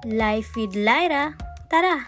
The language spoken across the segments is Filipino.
Life with Lyra. Tara!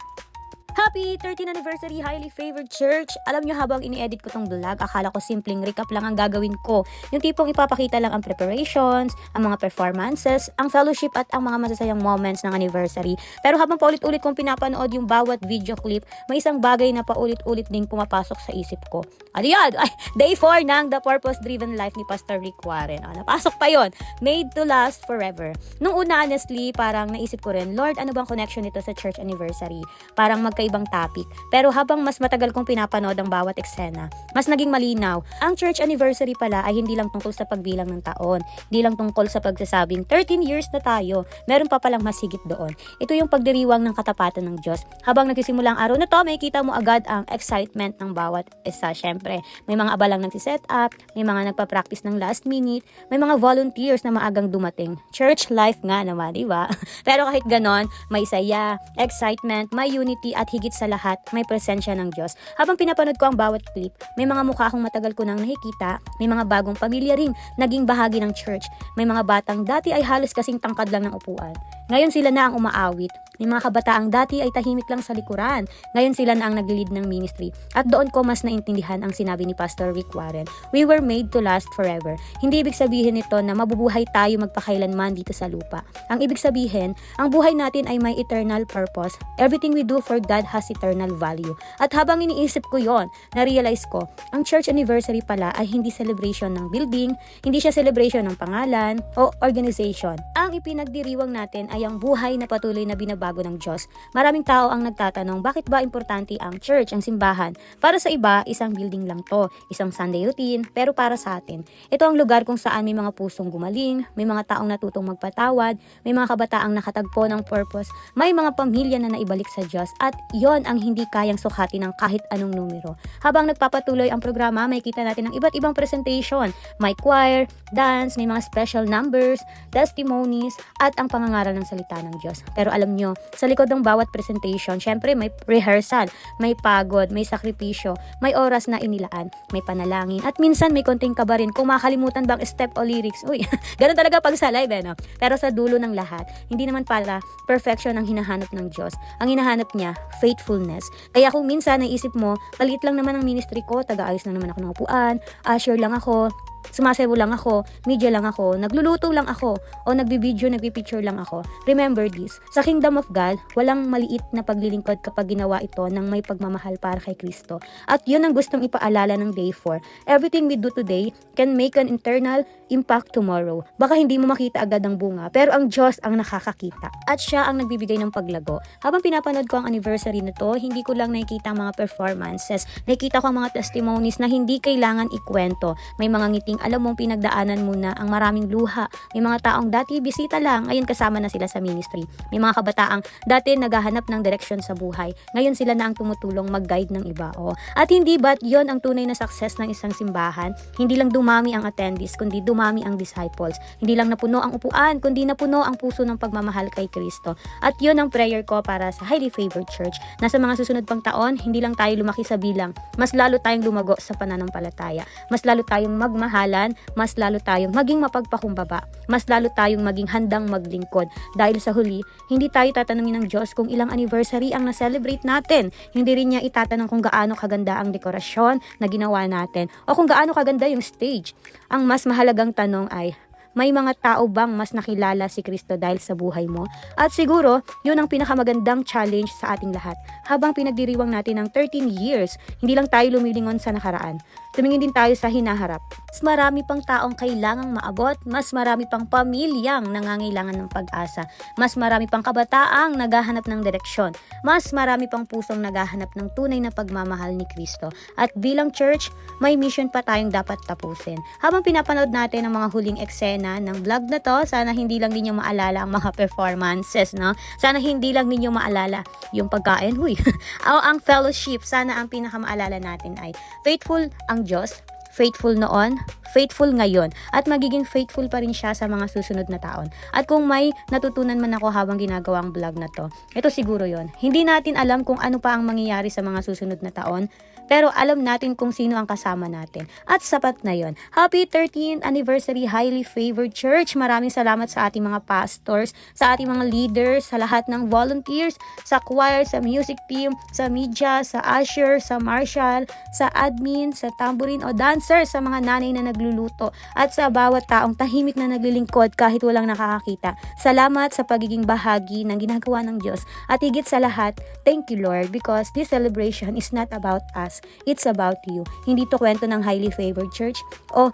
Happy 13th anniversary, highly favored church! Alam nyo, habang ini-edit ko tong vlog, akala ko simpleng recap lang ang gagawin ko. Yung tipong ipapakita lang ang preparations, ang mga performances, ang fellowship at ang mga masasayang moments ng anniversary. Pero habang paulit-ulit kong pinapanood yung bawat video clip, may isang bagay na paulit-ulit ding pumapasok sa isip ko. Ano yan? Ay, day 4 ng The Purpose-Driven Life ni Pastor Rick Warren. Napasok pa yon. Made to last forever. Nung una, honestly, parang naisip ko rin, Lord, ano bang connection nito sa church anniversary? Parang magkaibang topic. Pero habang mas matagal kong pinapanood ang bawat eksena, mas naging malinaw. Ang church anniversary pala ay hindi lang tungkol sa pagbilang ng taon. Hindi lang tungkol sa pagsasabing 13 years na tayo. Meron pa palang mas higit doon. Ito yung pagdiriwang ng katapatan ng Diyos. Habang nagsisimula ang araw na to, makikita mo agad ang excitement ng bawat isa. Syempre, may mga abalang nagsiset up, may mga nagpa-practice ng last minute, may mga volunteers na maagang dumating. Church life nga naman, di ba? Pero kahit ganon, may saya, excitement, may unity at higit sa lahat, may presensya ng Diyos. Habang pinapanood ko ang bawat clip, may mga mukha akong matagal ko nang nakikita, may mga bagong pamilya ring naging bahagi ng church, may mga batang dati ay halos kasing tangkad lang ng upuan. Ngayon sila na ang umaawit. May mga kabataang dati ay tahimik lang sa likuran. Ngayon sila na ang nag-lead ng ministry. At doon ko mas naintindihan ang sinabi ni Pastor Rick Warren. We were made to last forever. Hindi ibig sabihin nito na mabubuhay tayo magpakailanman dito sa lupa. Ang ibig sabihin, ang buhay natin ay may eternal purpose. Everything we do for God has eternal value. At habang iniisip ko yon, na-realize ko, ang church anniversary pala ay hindi celebration ng building, hindi siya celebration ng pangalan o organization. Ang ipinagdiriwang natin ay ang buhay na patuloy na binabago ng Diyos. Maraming tao ang nagtatanong, bakit ba importante ang church, ang simbahan? Para sa iba, isang building lang to, isang Sunday routine, pero para sa atin, ito ang lugar kung saan may mga pusong gumaling, may mga taong natutong magpatawad, may mga kabataang nakatagpo ng purpose, may mga pamilya na naibalik sa Diyos, at yon ang hindi kayang sukatin ng kahit anong numero. Habang nagpapatuloy ang programa, may kita natin ng iba't ibang presentation, may choir, dance, may mga special numbers, testimonies, at ang pangangaral ng salita ng Diyos. Pero alam nyo, sa likod ng bawat presentation, syempre may rehearsal, may pagod, may sakripisyo, may oras na inilaan, may panalangin, at minsan may konting kaba rin kung makalimutan bang step o lyrics. Uy, ganun talaga pag sa live, no? Pero sa dulo ng lahat, hindi naman pala perfection ang hinahanap ng Diyos. Ang hinahanap niya, faithfulness. Kaya kung minsan naisip mo, maliit lang naman ang ministry ko, taga-ayos lang naman ako ng upuan, usher lang ako, sumasayaw lang ako, media lang ako, nagluluto lang ako, o nagbibideo, nagpipicture lang ako. Remember this, sa Kingdom of God, walang maliit na paglilingkod kapag ginawa ito ng may pagmamahal para kay Kristo. At yun ang gustong ipaalala ng Day 4. Everything we do today can make an eternal impact tomorrow. Baka hindi mo makita agad ang bunga, pero ang Diyos ang nakakakita. At siya ang nagbibigay ng paglago. Habang pinapanood ko ang anniversary na to, hindi ko lang nakikita ang mga performances. Nakikita ko ang mga testimonies na hindi kailangan ikwento. May mga ngiting alam mong pinagdaanan muna ang maraming luha. May mga taong dati bisita lang, ngayon kasama na sila sa ministry. May mga kabataang dati naghahanap ng direksyon sa buhay. Ngayon sila na ang tumutulong mag-guide ng iba. At hindi ba't yon ang tunay na success ng isang simbahan? Hindi lang dumami ang attendees, kundi dumami ang disciples. Hindi lang napuno ang upuan, kundi napuno ang puso ng pagmamahal kay Kristo. At yun ang prayer ko para sa highly favored church. Nasa mga susunod pang taon, hindi lang tayo lumaki sa bilang, mas lalo tayong lumago sa pananampalataya. Mas lalo tayong magmahalan, mas lalo tayong maging mapagpakumbaba, mas lalo tayong maging handang maglingkod. Dahil sa huli, hindi tayo tatanungin ng Diyos kung ilang anniversary ang na-celebrate natin. Hindi rin niya itatanong kung gaano kaganda ang dekorasyon na ginawa natin o kung gaano kaganda yung stage. Ang mas mahalagang tanong ay, may mga tao bang mas nakilala si Kristo dahil sa buhay mo? At siguro, yun ang pinakamagandang challenge sa ating lahat. Habang pinagdiriwang natin ng 13 years, hindi lang tayo lumilingon sa nakaraan. Tumingin din tayo sa hinaharap. Mas marami pang taong kailangang maabot, mas marami pang pamilyang nangangailangan ng pag-asa, mas marami pang kabataang naghahanap ng direksyon, mas marami pang pusong naghahanap ng tunay na pagmamahal ni Kristo. At bilang church, may mission pa tayong dapat tapusin. Habang pinapanood natin ang mga huling eksena ng vlog na to, sana hindi lang ninyo maalala ang mga performances, no? Sana hindi lang ninyo maalala yung pagkain, o ang fellowship. Sana ang pinakamaalala natin ay faithful ang Diyos, faithful noon, faithful ngayon, at magiging faithful pa rin siya sa mga susunod na taon. At kung may natutunan man ako habang ginagawa ang vlog na to, ito siguro yon. Hindi natin alam kung ano pa ang mangyayari sa mga susunod na taon, pero alam natin kung sino ang kasama natin. At sapat na yon. Happy 13th anniversary, Highly Favored Church. Maraming salamat sa ating mga pastors, sa ating mga leaders, sa lahat ng volunteers, sa choir, sa music team, sa media, sa usher, sa marshal, sa admin, sa tambourine o dancer, sa mga nanay na nagluluto, at sa bawat taong tahimik na naglilingkod kahit walang nakakakita. Salamat sa pagiging bahagi ng ginagawa ng Diyos. At higit sa lahat, thank you Lord, because this celebration is not about us. It's about you. Hindi to kwento ng Highly Favored Church o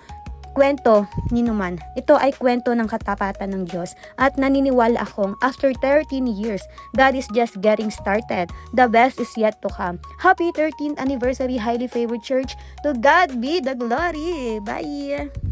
kwento ni Numan. Ito ay kwento ng katapatan ng Diyos. At naniniwala akong after 13 years, God is just getting started. The best is yet to come. Happy 13th anniversary, Highly Favored Church. To God be the glory. Bye!